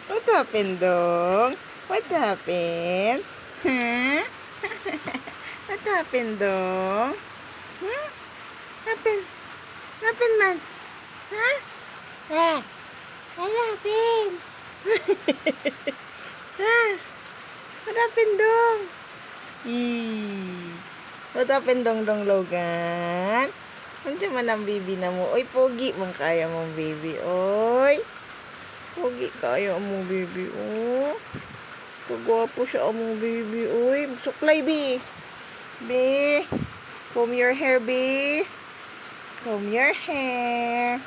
What happened, Dong? What happened? Huh? What happened, Dong? Hmm? Happened? Happened, man? Huh? Ah, what happened? Huh? What happened, Dong? What happened, Dong Logan? Ano man ang baby na mo? Oy, pogi mong kaya mong baby, oy. Pogi kaya mong baby, oh. Kagwapo siya mong baby, oy. Magsuklay, B. B. Comb your hair, B. Comb your hair.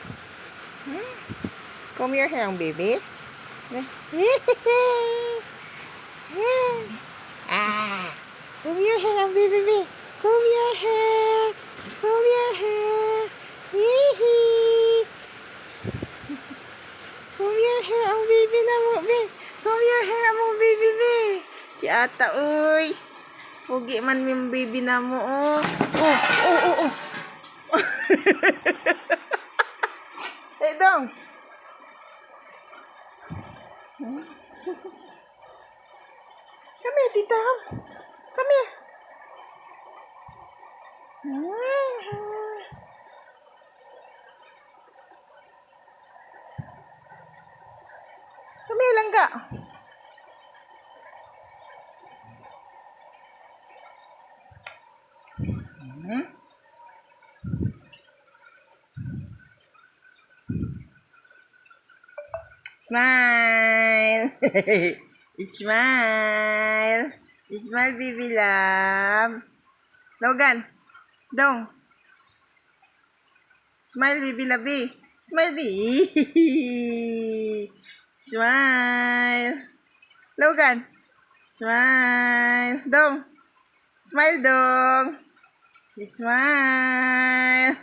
Hmm? Comb your hair ang baby. Ah. Comb your hair ang baby, B. Comb your hair. Comb your hair. Hee. Comb your hair ang baby na mo, B. Comb your hair ang mo, baby, B. Si ata, uy. Pugi man yung baby na mo, oh. Oh. Hey, Dong. Come here, Tita. Come here. Come here lang ka. Smile. Smile. Smile, baby love. Logan. Dong. Smile, baby love. Smile, baby. Smile. Logan. Smile. Dong. Smile, Dong. Smile.